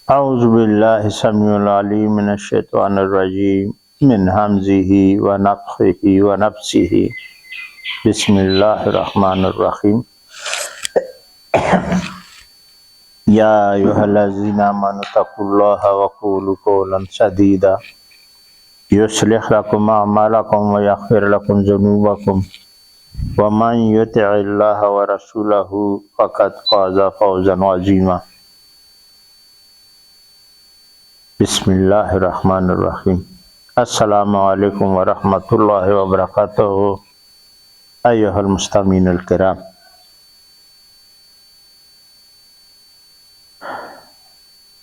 اعوذ باللہ السمیع العلیم من الشیطان الرجیم من حمزہ ونفخہ ونفثہ بسم اللہ الرحمن الرحیم یا ایھا الذین آمنوا اتقوا اللہ وقولوا قولا سدیدا یصلح لکم اعمالکم ویغفر لکم ذنوبکم ومن یطع اللہ ورسولہ فقد فاز فوزا عظیما۔ بسم اللہ الرحمن الرحیم۔ السلام علیکم ورحمۃ اللہ وبرکاتہ۔ ایھا المستمعین الکرام،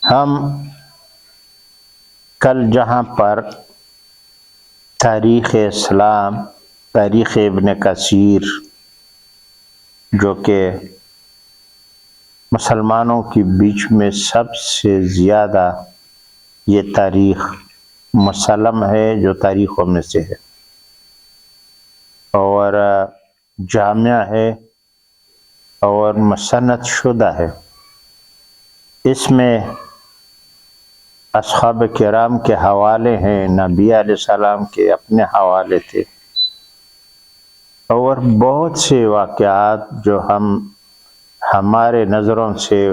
ہم کل جہاں پر تاریخ اسلام، تاریخ ابن کثیر، جو کہ مسلمانوں کے بیچ میں سب سے زیادہ یہ تاریخ مسلم ہے، جو تاریخوں میں سے ہے اور جامع ہے اور مسند شدہ ہے۔ اس میں اصحاب کرام کے حوالے ہیں، نبی علیہ السلام کے اپنے حوالے تھے، اور بہت سے واقعات جو ہمارے نظروں سے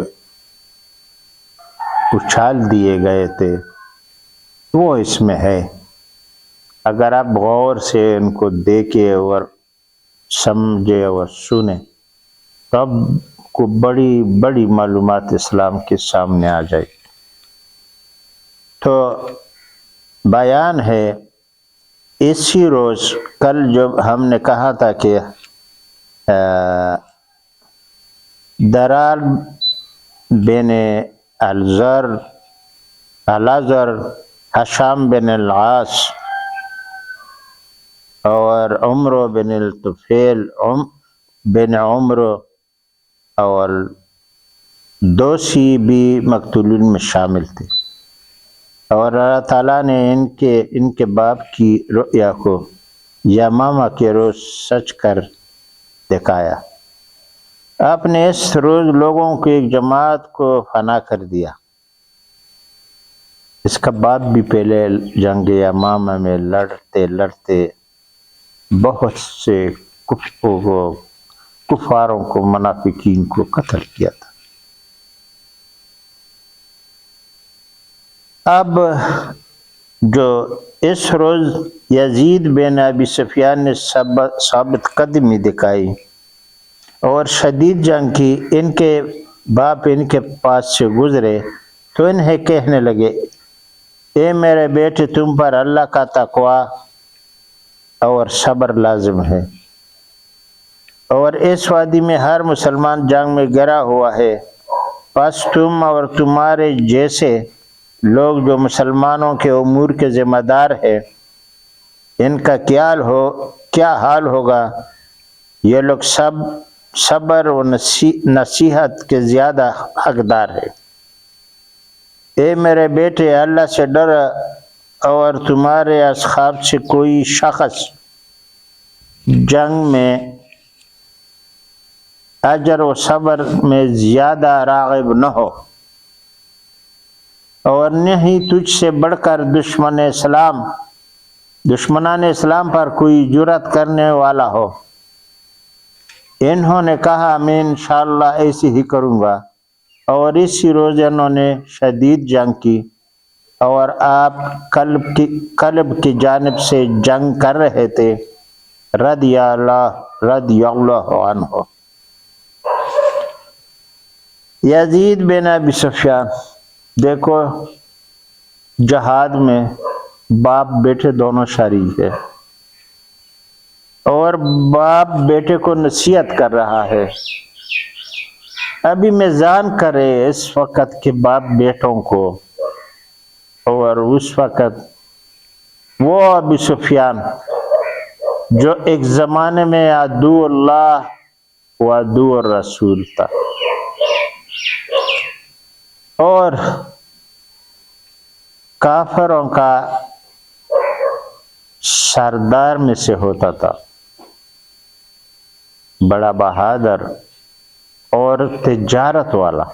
اچھال دیے گئے تھے وہ اس میں ہے۔ اگر آپ غور سے ان کو دیکھیں اور سمجھے اور سنیں تو اب کو بڑی بڑی معلومات اسلام کے سامنے آ جائے۔ تو بیان ہے اسی روز، کل جب ہم نے کہا تھا کہ درار بن الازر، حشام بن العاص اور عمر بن الطفیل بن عمر اور دوسی بھی مقتولین میں شامل تھے، اور اللہ تعالیٰ نے ان کے باپ کی رؤیا کو یمامہ کے روز سچ کر دکھایا۔ آپ نے اس روز لوگوں کی ایک جماعت کو فنا کر دیا۔ اس کا باپ بھی پہلے جنگ یمامہ میں لڑتے بہت سے کفاروں کو، منافقین کو قتل کیا تھا۔ اب جو اس روز یزید بن ابی سفیان نے ثابت قدمی دکھائی اور شدید جنگ کی، ان کے باپ ان کے پاس سے گزرے تو انہیں کہنے لگے، اے میرے بیٹے، تم پر اللہ کا تقوی اور صبر لازم ہے، اور اس وادی میں ہر مسلمان جنگ میں گرا ہوا ہے، پس تم اور تمہارے جیسے لوگ جو مسلمانوں کے امور کے ذمہ دار ہیں، ان کا کیا حال ہوگا؟ یہ لوگ سب صبر و نصیحت کے زیادہ حقدار ہے۔ اے میرے بیٹے، اللہ سے ڈر، اور تمہارے اصحاب سے کوئی شخص جنگ میں اجر و صبر میں زیادہ راغب نہ ہو، اور نہ ہی تجھ سے بڑھ کر دشمنان اسلام پر کوئی جرأت کرنے والا ہو۔ انہوں نے کہا، میں انشاءاللہ ایسے ہی کروں گا، اور اسی روز انہوں نے شدید جنگ کی، اور آپ قلب کی جانب سے جنگ کر رہے تھے، رضی اللہ عنہ۔ یزید بن ابی سفیان، دیکھو جہاد میں باپ بیٹے دونوں شریک ہے، اور باپ بیٹے کو نصیحت کر رہا ہے۔ ابھی میزان کرے اس وقت کے باپ بیٹوں کو، اور اس وقت وہ ابی سفیان جو ایک زمانے میں عدو اللہ و عدو الرسول تھا، اور کافروں کا سردار میں سے ہوتا تھا، بڑا بہادر اور تجارت والا،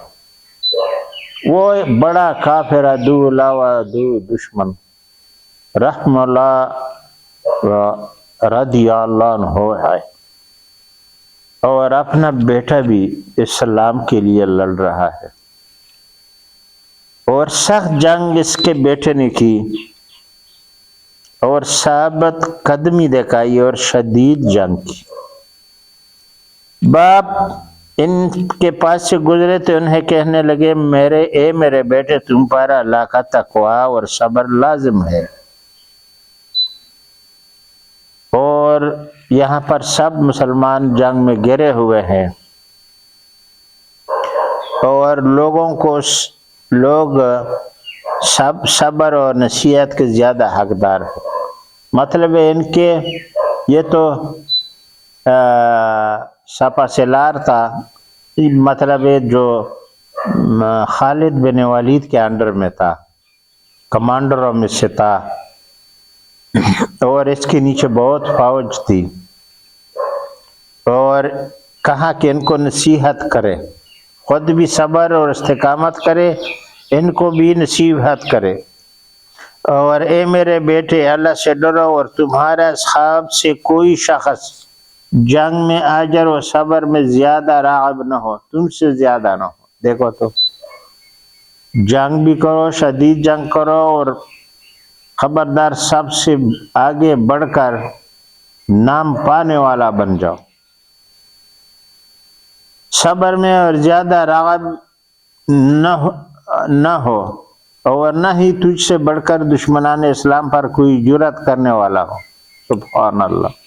وہ بڑا کافر عدو اللہ و عدو دشمن رحم اللہ و رضی اللہ عنہ ہے، اور اپنا بیٹا بھی اسلام کے لیے لڑ رہا ہے، اور سخت جنگ اس کے بیٹے نے کی اور ثابت قدمی دکھائی اور شدید جنگ کی۔ باپ ان کے پاس سے گزرے تو انہیں کہنے لگے میرے بیٹے تم پر اللہ کا تقوی اور صبر لازم ہے۔ اور یہاں پر سب مسلمان جنگ میں گرے ہوئے ہیں اور لوگ سب صبر اور نصیحت کے زیادہ حقدار ہیں۔ مطلب ہے ان کے یہ تو سپا سالار تھا، مطلب ہے جو خالد بن ولید کے انڈر میں تھا، کمانڈروں میں سے تھا، اور اس کے نیچے بہت فوج تھی، اور کہا کہ ان کو نصیحت کرے، خود بھی صبر اور استقامت کرے، ان کو بھی نصیحت کرے، اور اے میرے بیٹے اللہ سے ڈرو اور تمہارے اصحاب سے کوئی شخص جنگ میں اجر و صبر میں زیادہ راغب نہ ہو، تم سے زیادہ نہ ہو۔ دیکھو تو جنگ بھی کرو، شدید جنگ کرو، اور خبردار سب سے آگے بڑھ کر نام پانے والا بن جاؤ، صبر میں اور زیادہ راغب نہ ہو، اور نہ ہی تجھ سے بڑھ کر دشمنان اسلام پر کوئی جرأت کرنے والا ہو۔ سبحان اللہ،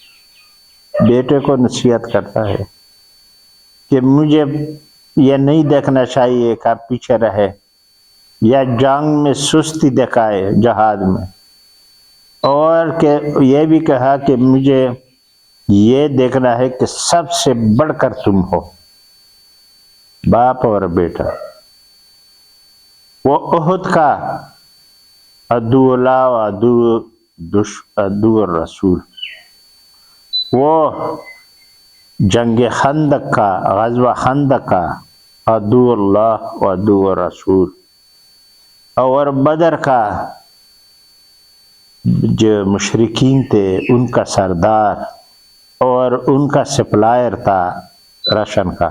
بیٹے کو نصیحت کرتا ہے کہ مجھے یہ نہیں دیکھنا چاہیے کہ آپ پیچھے رہے یا جنگ میں سستی دکھائے جہاد میں، اور کہ یہ بھی کہا کہ مجھے یہ دیکھنا ہے کہ سب سے بڑھ کر تم ہو، باپ اور بیٹا۔ وہ احد کا عدو اللہ و عدو الرسول، وہ جنگ خندق کا، غزوہ خندق کا عدو اللہ و عدو الرسول، اور بدر کا جو مشرکین تھے ان کا سردار اور ان کا سپلائر تھا راشن کا۔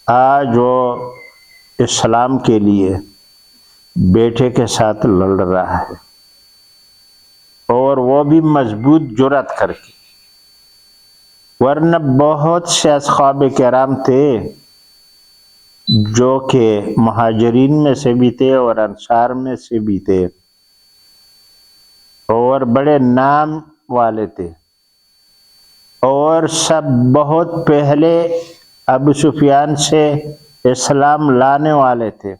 آج وہ اسلام کے لیے بیٹے کے ساتھ لڑ رہا ہے، اور وہ بھی مضبوط جرأت کر کے، ورنہ بہت سے اصحاب کرام تھے جو کہ مہاجرین میں سے بھی تھے اور انصار میں سے بھی تھے، اور بڑے نام والے تھے، اور سب بہت پہلے ابو سفیان سے اسلام لانے والے تھے،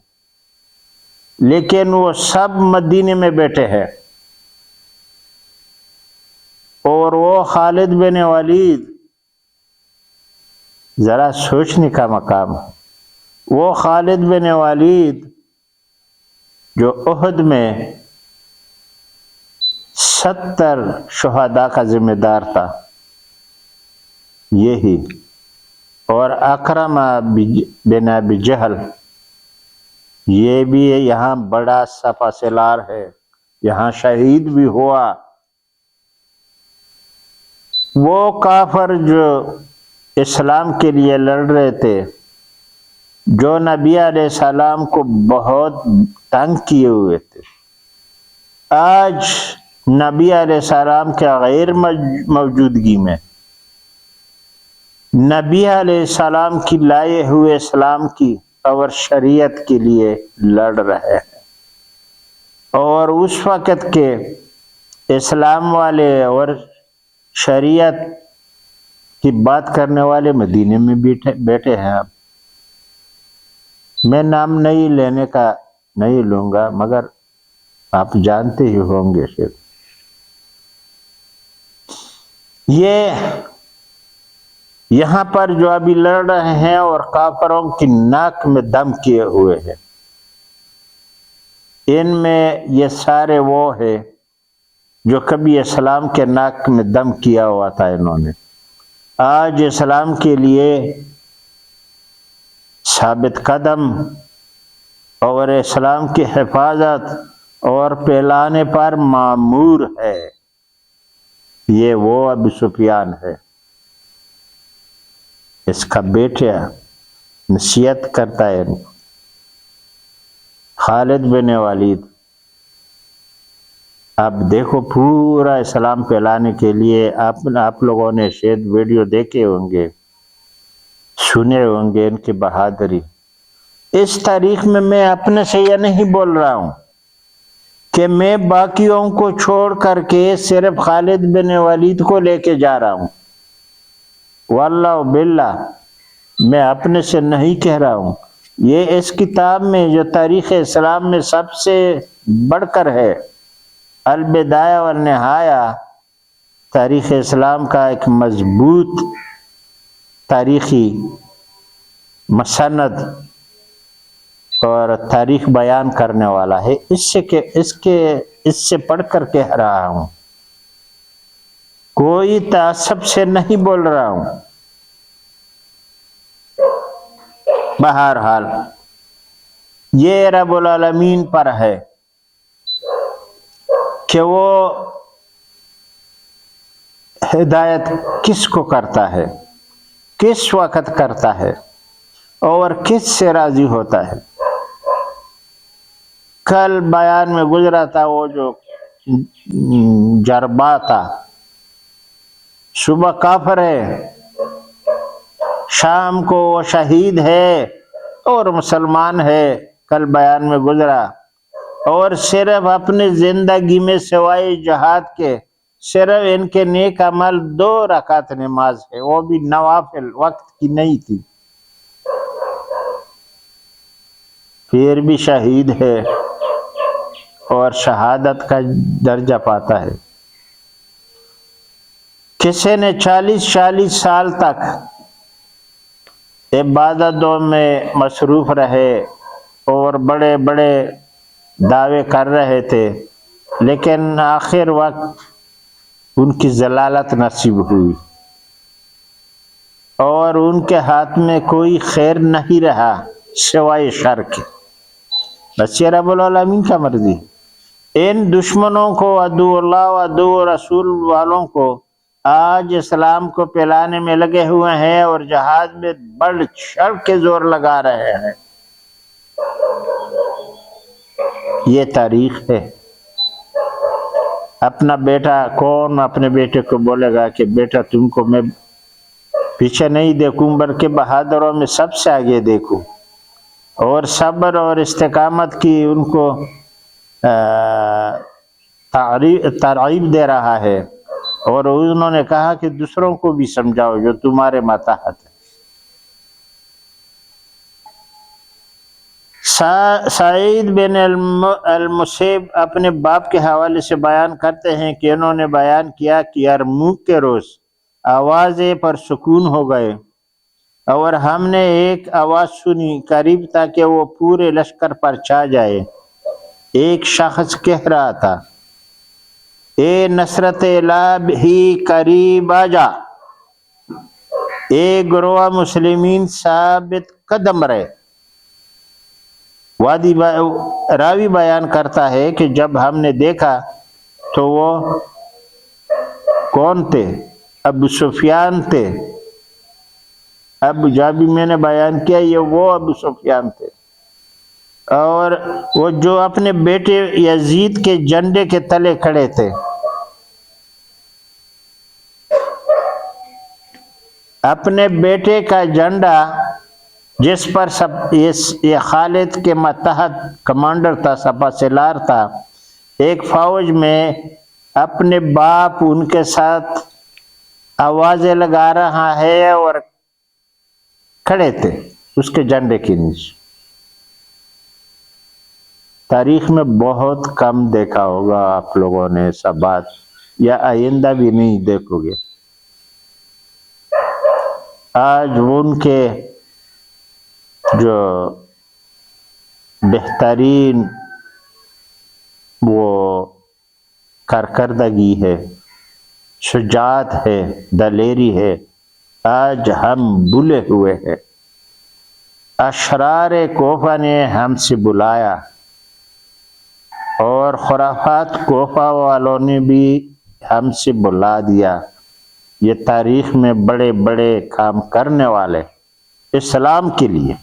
لیکن وہ سب مدینے میں بیٹھے ہیں، اور وہ خالد بن ولید، ذرا سوچنے کا مقام ہے، وہ خالد بن ولید جو احد میں 70 شہداء کا ذمہ دار تھا، یہی، اور اکرم بن ابی جہل یہ بھی یہاں بڑا سپہ سالار ہے، یہاں شہید بھی ہوا۔ وہ کافر جو اسلام کے لیے لڑ رہے تھے، جو نبی علیہ السلام کو بہت تنگ کیے ہوئے تھے، آج نبی علیہ السلام کے غیر موجودگی میں نبی علیہ السلام کی لائے ہوئے اسلام کی اور شریعت کے لیے لڑ رہے ہیں، اور اس وقت کے اسلام والے اور شریعت کی بات کرنے والے مدینے میں بیٹھے ہیں۔ اب میں نام نہیں لینے کا نہیں لوں گا، مگر آپ جانتے ہی ہوں گے شاید۔ یہ یہاں پر جو ابھی لڑ رہے ہیں اور کافروں کی ناک میں دم کیے ہوئے ہیں، ان میں یہ سارے وہ ہیں جو کبھی اسلام کے ناک میں دم کیا ہوا تھا انہوں نے، آج اسلام کے لیے ثابت قدم اور اسلام کی حفاظت اور پھیلانے پر مامور ہے۔ یہ وہ ابو سفیان ہے، اس کا بیٹا نصیحت کرتا ہے خالد بن ولید۔ اب دیکھو پورا اسلام پھیلانے کے لیے آپ لوگوں نے شاید ویڈیو دیکھے ہوں گے، سنے ہوں گے ان کی بہادری۔ اس تاریخ میں اپنے سے یہ نہیں بول رہا ہوں کہ میں باقیوں کو چھوڑ کر کے صرف خالد بن ولید کو لے کے جا رہا ہوں، واللہ باللہ میں اپنے سے نہیں کہہ رہا ہوں۔ یہ اس کتاب میں جو تاریخ اسلام میں سب سے بڑھ کر ہے، البدایہ والنہایہ، تاریخ اسلام کا ایک مضبوط تاریخی مسند اور تاریخ بیان کرنے والا ہے۔ اس سے پڑھ کر کہہ رہا ہوں، کوئی تعصب سے نہیں بول رہا ہوں۔ بہرحال یہ رب العالمین پر ہے کہ وہ ہدایت کس کو کرتا ہے، کس وقت کرتا ہے اور کس سے راضی ہوتا ہے۔ کل بیان میں گزرا تھا وہ جو جربا تھا، صبح کافر ہے، شام کو وہ شہید ہے اور مسلمان ہے، کل بیان میں گزرا، اور صرف اپنی زندگی میں سوائے جہاد کے صرف ان کے نیک عمل 2 رکعت نماز ہے، وہ بھی نوافل وقت کی نہیں تھی، پھر بھی شہید ہے اور شہادت کا درجہ پاتا ہے۔ کسی نے 40 سال تک عبادتوں میں مصروف رہے اور بڑے بڑے دعوے کر رہے تھے، لیکن آخر وقت ان کی ضلالت نصیب ہوئی اور ان کے ہاتھ میں کوئی خیر نہیں رہا سوائے شر کے۔ بس یہ رب العالمین کا مرضی ہے۔ ان دشمنوں کو، عدو اللہ و عدو رسول والوں کو آج اسلام کو پھیلانے میں لگے ہوئے ہیں اور جہاد میں بڑھ چڑھ کے زور لگا رہے ہیں۔ یہ تاریخ ہے۔ اپنا بیٹا، کون اپنے بیٹے کو بولے گا کہ بیٹا تم کو میں پیچھے نہیں دیکھوں بلکہ بہادروں میں سب سے آگے دیکھوں، اور صبر اور استقامت کی ان کو ترغیب دے رہا ہے، اور انہوں نے کہا کہ دوسروں کو بھی سمجھاؤ جو تمہارے ماتحت ہے۔ سعید بن المسیب اپنے باپ کے حوالے سے بیان کرتے ہیں کہ انہوں نے بیان کیا کہ یرموک کے روز آوازیں پر سکون ہو گئے اور ہم نے ایک آواز سنی قریب تھا کہ وہ پورے لشکر پر چھا جائے۔ ایک شخص کہہ رہا تھا، اے نصرت الہ ہی قریب آجا، اے گروہ مسلمین ثابت قدم رہے۔ راوی بیان کرتا ہے کہ جب ہم نے دیکھا تو وہ کون تھے؟ ابو سفیان تھے۔ اب جابی میں نے بیان کیا یہ وہ ابو سفیان تھے، اور وہ جو اپنے بیٹے یزید کے جھنڈے کے تلے کھڑے تھے۔ اپنے بیٹے کا جھنڈا جس پر یہ خالد کے ماتحت کمانڈر تھا، سپہ سالار تھا، ایک فوج میں اپنے باپ ان کے ساتھ آوازیں لگا رہا ہے اور کھڑے تھے اس کے جھنڈے کے نیچے۔ تاریخ میں بہت کم دیکھا ہوگا آپ لوگوں نے ایسا بات، یا آئندہ بھی نہیں دیکھو گے۔ آج ان کے جو بہترین وہ کارکردگی ہے، شجاعت ہے، دلیری ہے، آج ہم بھولے ہوئے ہیں۔ اشرار کوفہ نے ہم سے بلایا اور خرافات کوفہ والوں نے بھی ہم سے بلا دیا۔ یہ تاریخ میں بڑے بڑے کام کرنے والے اسلام کے لیے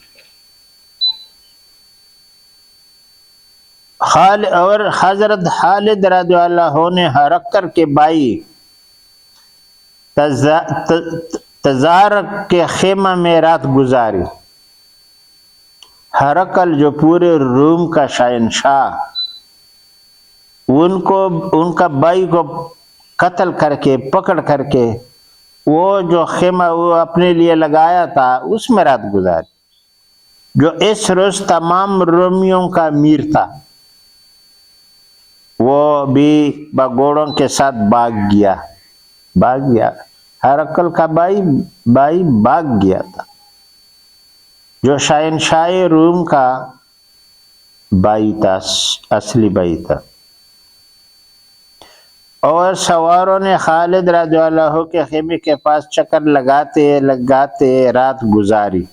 اور حضرت خالد رضی اللہ عنہ نے ہرقل کے بھائی تزارق کے خیمہ میں رات گزاری۔ ہرقل جو پورے روم کا شہنشاہ، ان کا بھائی کو قتل کر کے پکڑ کر کے وہ جو خیمہ وہ اپنے لیے لگایا تھا اس میں رات گزاری۔ جو اس روز تمام رومیوں کا امیر تھا وہ بھی بگوڑوں کے ساتھ بھاگ گیا۔ ہرقل کا بھائی بھاگ گیا تھا، جو شہنشاہ روم کا بھائی تھا، اصلی بھائی تھا۔ اور سواروں نے خالد رضی اللہ عنہ کے خیمے کے پاس چکر لگاتے رات گزاری۔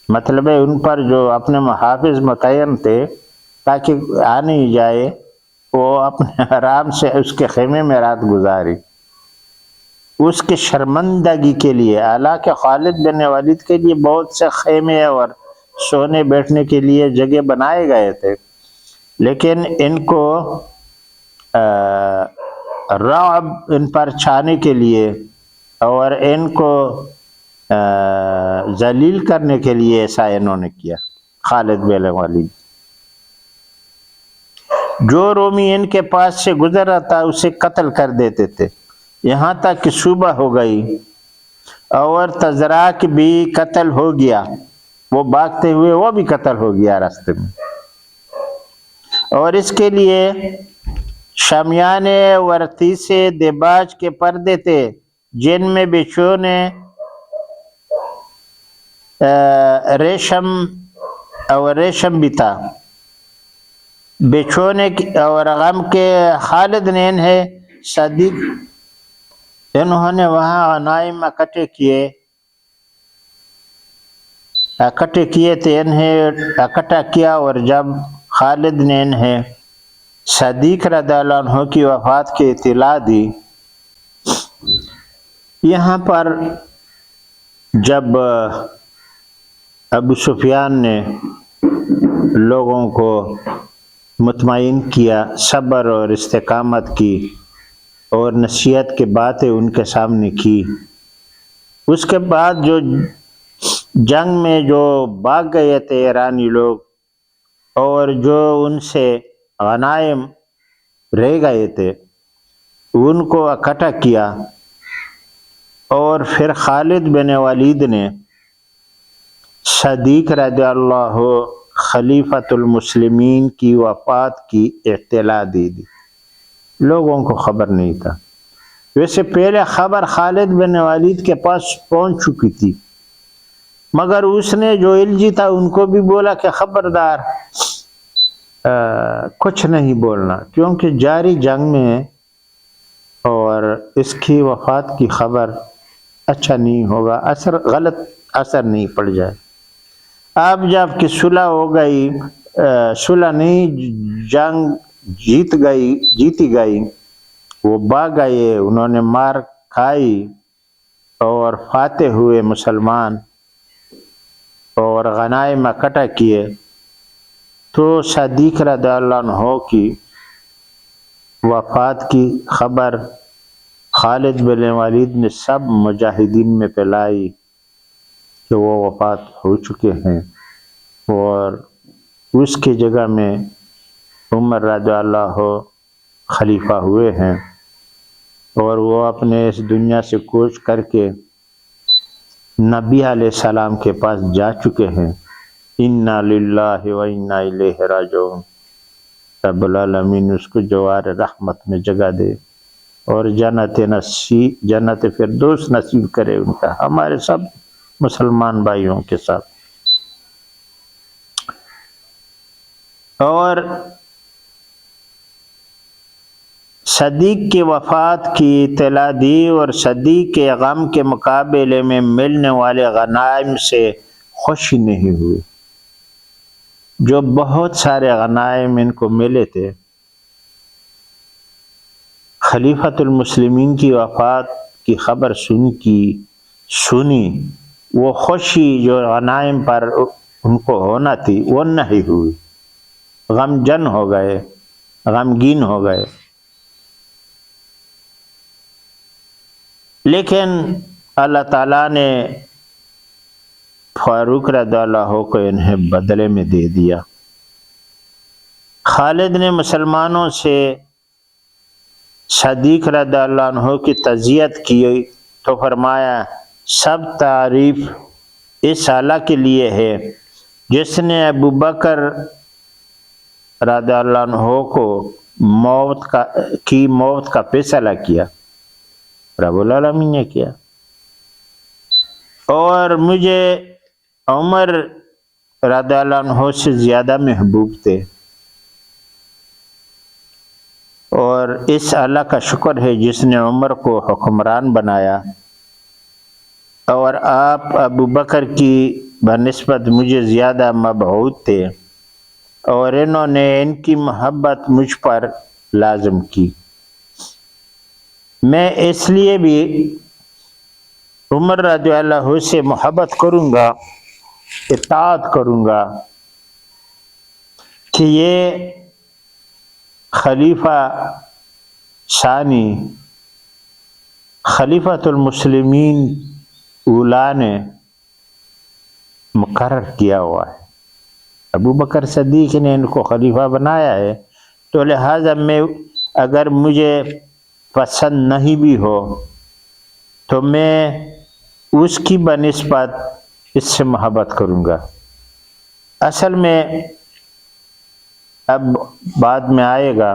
مطلب ہے ان پر جو اپنے محافظ متعین تھے تاکہ آ نہیں جائے، وہ اپنے آرام سے اس کے خیمے میں رات گزاری۔ اس کی شرمندگی کے لیے، حالانکہ خالد بن ولید کے لیے بہت سے خیمے اور سونے بیٹھنے کے لیے جگہ بنائے گئے تھے، لیکن ان کو رعب ان پر چھانے کے لیے اور ان کو ذلیل کرنے کے لیے ایسا انہوں نے کیا۔ خالد بن ولید، جو رومی ان کے پاس سے گزر رہا تھا اسے قتل کر دیتے تھے، یہاں تک کہ صبح ہو گئی اور تزراق بھی قتل ہو گیا، وہ بھاگتے ہوئے وہ بھی قتل ہو گیا راستے میں۔ اور اس کے لیے شامیانے ورتی سے دیباج کے پردے تھے جن میں بچھونے ریشم بھی تھا۔ بچھونے اور غم کے خالد نے انہوں نے وہاں غنائم اکٹھے کیے تھے، انہیں اکٹھا کیا، اور جب خالد نے انہیں صدیق رضی اللہ عنہ کی وفات کی اطلاع دی، یہاں پر جب ابو سفیان نے لوگوں کو مطمئن کیا، صبر اور استقامت کی اور نصیحت کی باتیں ان کے سامنے کی، اس کے بعد جو جنگ میں جو بھاگ گئے تھے ایرانی لوگ اور جو ان سے غنائم رہ گئے تھے ان کو اکٹھا کیا، اور پھر خالد بن ولید نے صدیق رضی اللہ خلیفۃ المسلمین کی وفات کی اطلاع دے دی۔ لوگوں کو خبر نہیں تھا، ویسے پہلے خبر خالد بن ولید کے پاس پہنچ چکی تھی، مگر اس نے جو الجی تھا ان کو بھی بولا کہ خبردار کچھ نہیں بولنا، کیونکہ جاری جنگ میں اور اس کی وفات کی خبر اچھا نہیں ہوگا، غلط اثر نہیں پڑ جائے۔ اب جب کہ صلح ہو گئی، صلح نہیں، جنگ جیتی گئی، وہ بھاگ گئے، انہوں نے مار کھائی اور فاتح ہوئے مسلمان اور غنائم اکٹھا کیے، تو صدیق رضی اللہ عنہ کی وفات کی خبر خالد بن ولید نے سب مجاہدین میں پھیلائی کہ وہ وفات ہو چکے ہیں، اور اس کی جگہ میں عمر رضی اللہ خلیفہ ہوئے ہیں، اور وہ اپنے اس دنیا سے کوچ کر کے نبی علیہ السلام کے پاس جا چکے ہیں۔ انا للہ و انا الیہ راجعون۔ رب العالمین اس کو جوار رحمت میں جگہ دے اور جنت فردوس نصیب کرے ان کا، ہمارے سب مسلمان بھائیوں کے ساتھ۔ اور صدیق کی وفات کی اطلاع دی، اور صدیق کے غم کے مقابلے میں ملنے والے غنائم سے خوشی نہیں ہوئی۔ جو بہت سارے غنائم ان کو ملے تھے، خلیفۃ المسلمین کی وفات کی خبر سنی، وہ خوشی جو غنائم پر ان کو ہونا تھی وہ نہیں ہوئی، غمجن ہو گئے، غمگین ہو گئے۔ لیکن اللہ تعالیٰ نے فاروق رضی اللہ عنہ کو انہیں بدلے میں دے دیا۔ خالد نے مسلمانوں سے صدیق رضی اللہ عنہ کی تعزیت کی تو فرمایا، سب تعریف اس اللہ کے لیے ہے جس نے ابو بکر رضی اللہ عنہ کو موت کا فیصلہ کیا، رب العالمین نے کیا، اور مجھے عمر رضی اللہ عنہ سے زیادہ محبوب تھے، اور اس اللہ کا شکر ہے جس نے عمر کو حکمران بنایا، اور آپ ابو بکر کی بنسبت مجھے زیادہ مبعوث تھے، اور انہوں نے ان کی محبت مجھ پر لازم کی۔ میں اس لیے بھی عمر رضی اللہ عنہ سے محبت کروں گا، اطاعت کروں گا، کہ یہ خلیفہ ثانی، خلیفۃ المسلمین اولا نے مقرر کیا ہوا ہے۔ ابو بکر صدیق نے ان کو خلیفہ بنایا ہے، تو لہٰذا میں اگر مجھے پسند نہیں بھی ہو تو میں اس کی بنسبت اس سے محبت کروں گا۔ اصل میں اب بعد میں آئے گا،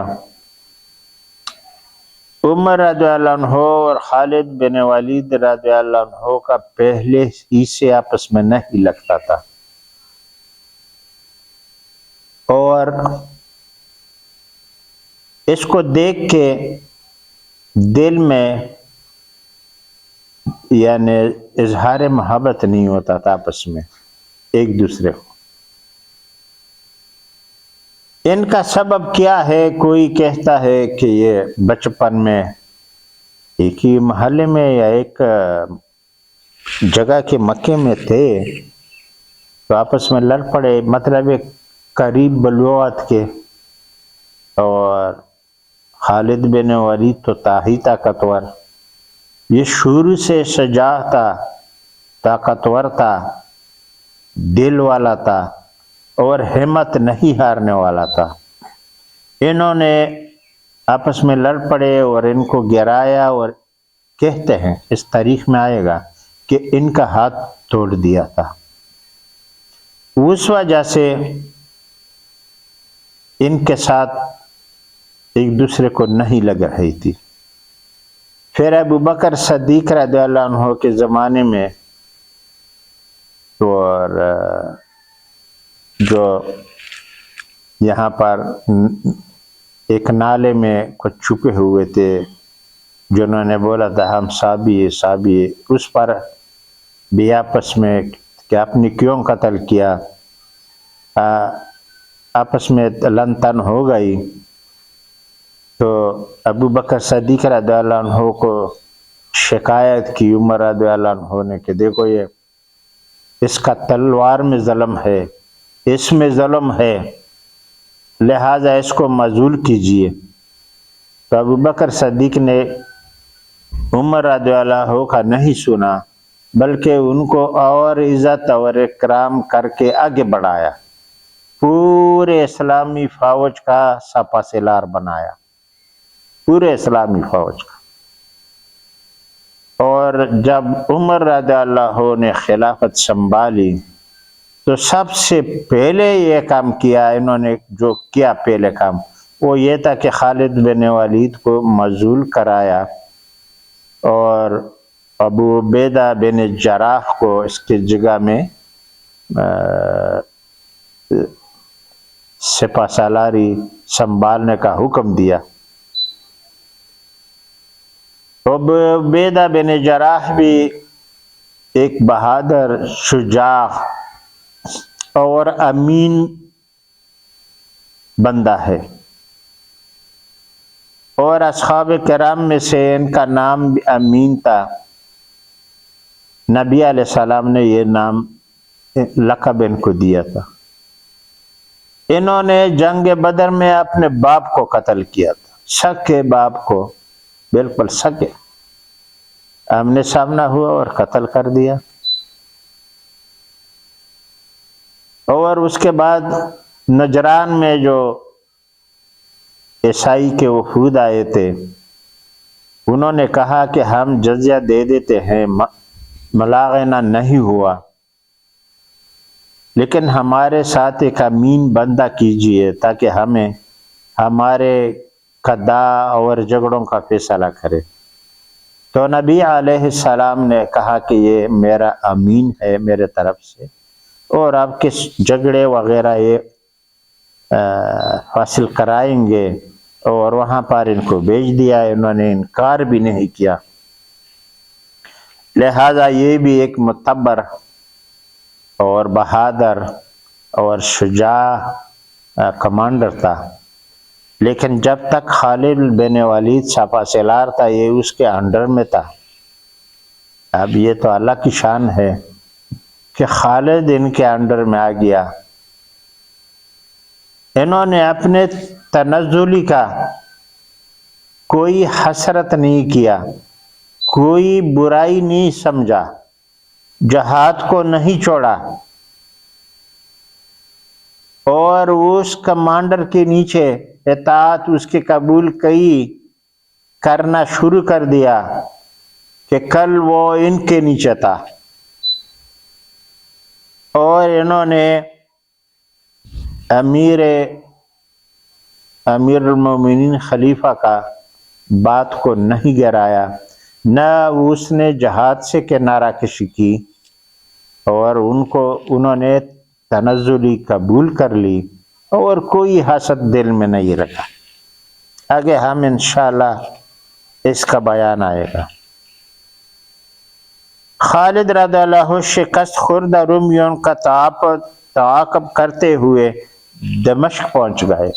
عمر رضی اللہ عنہ اور خالد بن ولید رضی اللہ عنہ کا پہلے ہی سے آپس میں نہیں لگتا تھا، اور اس کو دیکھ کے دل میں یعنی اظہار محبت نہیں ہوتا تھا آپس میں ایک دوسرے کو۔ ان کا سبب کیا ہے؟ کوئی کہتا ہے کہ یہ بچپن میں ایک ہی محلے میں یا ایک جگہ کے مکے میں تھے تو آپس میں لڑ پڑے، مطلب ایک قریب بلوغت کے، اور خالد بن ولید تو تاہی طاقتور، یہ شروع سے شجاع تھا، طاقتور تھا، دل والا تھا، اور ہمت نہیں ہارنے والا تھا۔ انہوں نے آپس میں لڑ پڑے اور ان کو گرایا، اور کہتے ہیں اس تاریخ میں آئے گا کہ ان کا ہاتھ توڑ دیا تھا۔ اس وجہ سے ان کے ساتھ ایک دوسرے کو نہیں لگ رہی تھی۔ پھر ابو بکر صدیق رضی اللہ عنہ کے زمانے میں اور جو یہاں پر ایک نالے میں کچھ چھپے ہوئے تھے جنہوں نے بولا تھا ہم صحابی، اس پر بھی آپس میں کہ آپ نے کیوں قتل کیا، آپس میں لن تن ہو گئی، تو ابو بکر صدیق رضی اللہ عنہ کو شکایت کی عمر رضی اللہ عنہ نے کہ دیکھو یہ اس کا تلوار میں ظلم ہے، اس میں ظلم ہے، لہذا اس کو معزول کیجیے۔ تو ابو بکر صدیق نے عمر رضی اللہ عنہ کا نہیں سنا، بلکہ ان کو اور عزت اور اکرام کر کے آگے بڑھایا، پورے اسلامی فوج کا سپہ سالار بنایا، پورے اسلامی فوج کا۔ اور جب عمر رضی اللہ عنہ نے خلافت سنبھالی تو سب سے پہلے یہ کام کیا انہوں نے، جو کیا پہلے کام وہ یہ تھا کہ خالد بن ولید کو معزول کرایا، اور ابو عبیدہ بن جراح کو اس کی جگہ میں سپہ سالاری سنبھالنے کا حکم دیا۔ ابو عبیدہ بن جراح بھی ایک بہادر، شجاع اور امین بندہ ہے، اور اصحاب کرام میں سے ان کا نام بھی امین تھا۔ نبی علیہ السلام نے یہ نام لقب ان کو دیا تھا۔ انہوں نے جنگ بدر میں اپنے باپ کو قتل کیا تھا، سکے باپ کو، بالکل سکے، آمنے سامنا ہوا اور قتل کر دیا۔ اور اس کے بعد نجران میں جو عیسائی کے وفود آئے تھے، انہوں نے کہا کہ ہم جزیہ دے دیتے ہیں، ملاغنہ نہیں ہوا، لیکن ہمارے ساتھ ایک امین بندہ کیجئے تاکہ ہمیں ہمارے قضا اور جھگڑوں کا فیصلہ کرے۔ تو نبی علیہ السلام نے کہا کہ یہ میرا امین ہے میرے طرف سے، اور آپ کے جھگڑے وغیرہ یہ حاصل کرائیں گے، اور وہاں پر ان کو بھیج دیا۔ انہوں نے انکار بھی نہیں کیا، لہذا یہ بھی ایک معتبر اور بہادر اور شجاع کمانڈر تھا۔ لیکن جب تک خالد بن ولید سپہ سالار تھا، یہ اس کے انڈر میں تھا۔ اب یہ تو اللہ کی شان ہے کہ خالد ان کے انڈر میں آ گیا۔ انہوں نے اپنے تنزلی کا کوئی حسرت نہیں کیا، کوئی برائی نہیں سمجھا، جہاد کو نہیں چھوڑا، اور اس کمانڈر کے نیچے اطاعت اس کے قبول کرنا شروع کر دیا کہ کل وہ ان کے نیچے تھا، اور انہوں نے امیر المومنین خلیفہ کا بات کو نہیں گرایا، نہ اس نے جہاد سے کنارہ کشی کی، اور انہوں نے تنزلی قبول کر لی، اور کوئی حسد دل میں نہیں رکھا۔ آگے ہم انشاءاللہ اس کا بیان آئے گا۔ خالد رضی اللہ عنہ شکست خوردہ رومیوں کا تعاقب کرتے ہوئے دمشق پہنچ گئے،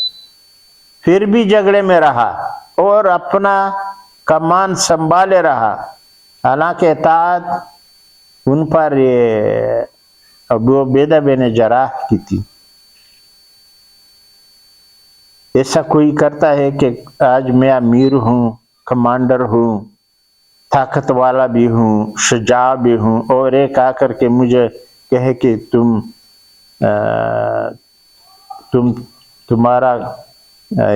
پھر بھی جھگڑے میں رہا اور اپنا کمان سنبھالے رہا، حالانکہ اطاعت ان پر ابو عبیدہ بن جراح کی تھی۔ ایسا کوئی کرتا ہے کہ آج میں امیر ہوں، کمانڈر ہوں، طاقت والا بھی ہوں، شجاع بھی ہوں، اور ایک آ کر کے مجھے کہے کہ تمہارا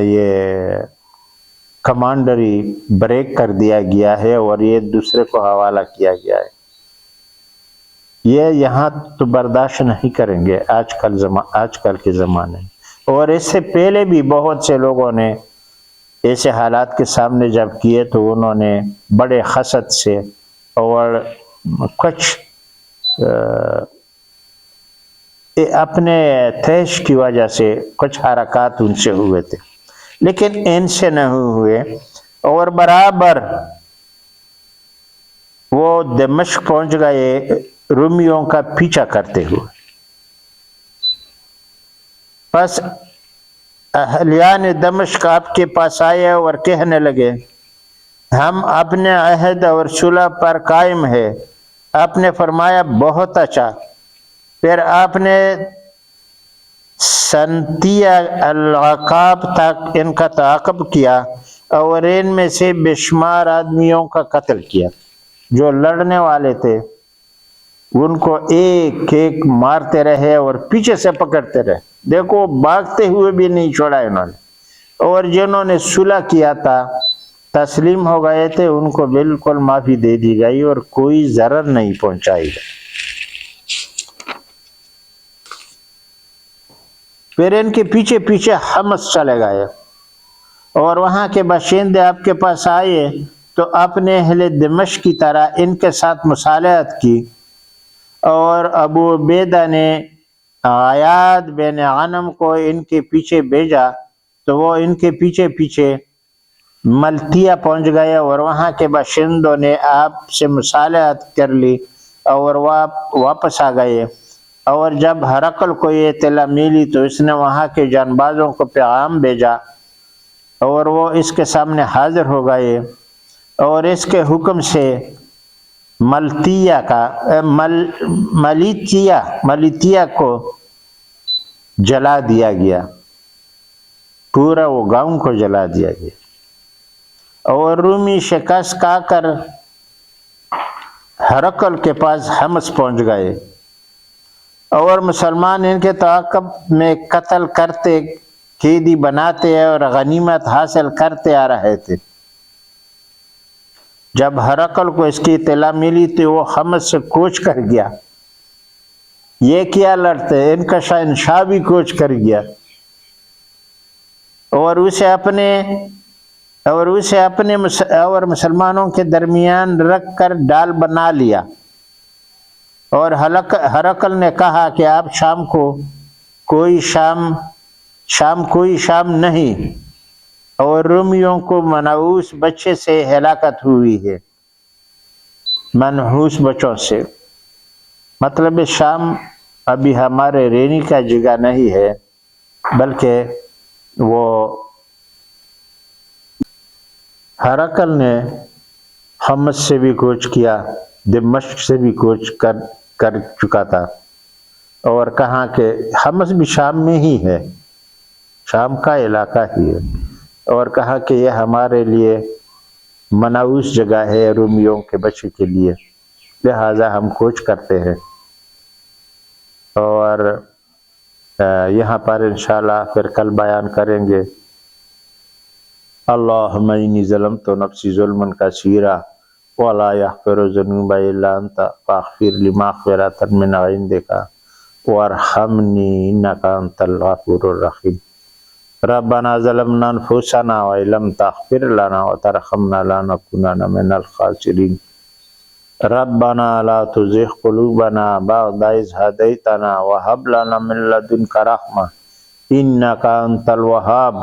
یہ کمانڈری بریک کر دیا گیا ہے اور یہ دوسرے کو حوالہ کیا گیا ہے، یہ یہاں تو برداشت نہیں کریں گے آج کل کے زمانے میں۔ اور اس سے پہلے بھی بہت سے لوگوں نے ایسے حالات کے سامنے جب کیے تو انہوں نے بڑے حسد سے اور کچھ اپنے تیش کی وجہ سے کچھ حرکات ان سے ہوئے تھے، لیکن ان سے نہیں ہوئے، اور برابر وہ دمشق پہنچ گئے رومیوں کا پیچھا کرتے ہوئے۔ پس اہلیان دمشق آپ کے پاس آئے اور کہنے لگے، ہم اپنے عہد اور صلح پر قائم ہے۔ آپ نے فرمایا بہت اچھا۔ پھر آپ نے سنتیہ العقاب تک ان کا تعاقب کیا اور ان میں سے بے شمار آدمیوں کا قتل کیا، جو لڑنے والے تھے ان کو ایک ایک مارتے رہے اور پیچھے سے پکڑتے رہے، دیکھو بھاگتے ہوئے بھی نہیں چھوڑا انہوں نے، اور جنہوں نے صلح کیا تھا تسلیم ہو گئے تھے ان کو بالکل معافی دے دی گئی اور کوئی ضرر نہیں پہنچائی گئی۔ پھر ان کے پیچھے پیچھے حمص چلے گئے، اور وہاں کے باشندے آپ کے پاس آئے تو اپنے اہل دمشق کی طرح ان کے ساتھ مصالحت کی، اور ابو عبیدہ نے عیاد بن غنم کو ان کے پیچھے بھیجا، تو وہ ان کے پیچھے پیچھے ملتیا پہنچ گئے، اور وہاں کے باشندوں نے آپ سے مصالحت کر لی اور واپس آ گئے۔ اور جب ہرقل کو یہ اطلاع ملی تو اس نے وہاں کے جانبازوں کو پیغام بھیجا اور وہ اس کے سامنے حاضر ہو گئے اور اس کے حکم سے ملیتیا کو جلا دیا گیا، پورا وہ گاؤں کو جلا دیا گیا، اور رومی شکست کھا کر ہرقل کے پاس حمص پہنچ گئے اور مسلمان ان کے تعاقب میں قتل کرتے، قیدی بناتے اور غنیمت حاصل کرتے آ رہے تھے۔ جب ہرقل کو اس کی اطلاع ملی تو وہ حمص سے کوچ کر گیا۔ یہ کیا لڑتے، ان کا شہنشاہ بھی کوچ کر گیا اور اسے اپنے اور مسلمانوں کے درمیان رکھ کر ڈال بنا لیا، اور ہرقل نے کہا کہ آپ شام کوئی شام نہیں، اور رومیوں کو منحوس بچے سے ہلاکت ہوئی ہے۔ منحوس بچوں سے مطلب شام ابھی ہمارے رہنے کا جگہ نہیں ہے، بلکہ وہ ہرقل نے حمص سے بھی کوچ کیا، دمشق سے بھی کوچ کر چکا تھا، اور کہا کہ حمص بھی شام میں ہی ہے، شام کا علاقہ ہی ہے، اور کہا کہ یہ ہمارے لیے منحوس جگہ ہے رومیوں کے بچے کے لیے، لہذا ہم کوچ کرتے ہیں۔ اور یہاں پر انشاءاللہ پھر کل بیان کریں گے۔ اللہم انی ظلمت نفسی ظلما کثیرا ولا یغفر الذنوب الا انت فاغفر لی مغفرۃ من عندک وارحمنی انک انت الغفور الرحیم۔ ربنا ظلمنا انفسنا وان لم تغفر لنا وترحمنا لنکونن من الخاسرین۔ ربنا لا تزغ قلوبنا بعد إذ هديتنا وهب لنا من لدنك رحمة إنك أنت الوهاب۔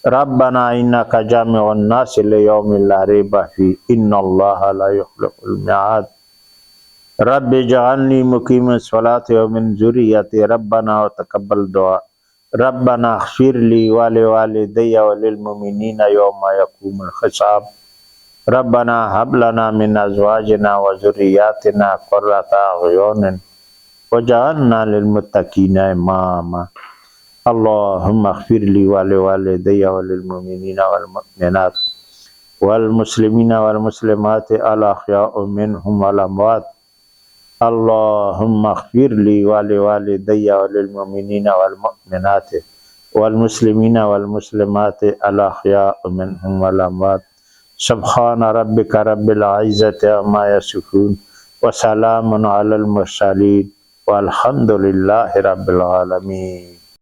ربنا إنك جامع الناس ليوم لا ريب فيه إن الله لا يخلف الميعاد۔ رب اجعلني مقيم الصلاة ومن ذريتي ربنا وتقبل دعاء۔ ربنا اغفر لي ولوالدي وللمؤمنين يوم يقوم الحساب۔ ربنا هب لنا من ازواجنا وذرياتنا قرة اعين واجعلنا للمتقين اماما۔ اللهم اغفر لي ولوالدي وللمؤمنين والمؤمنات والمسلمين والمسلمات الاحياء منهم والاموات۔ اللهم اغفر لي ولوالدي وللمؤمنين والمؤمنات والمسلمين والمسلمات الاحياء منهم والاموات۔ سبحان ربک رب العزت عما یصفون وسلام علی المرسلین والحمد للہ رب العالمین۔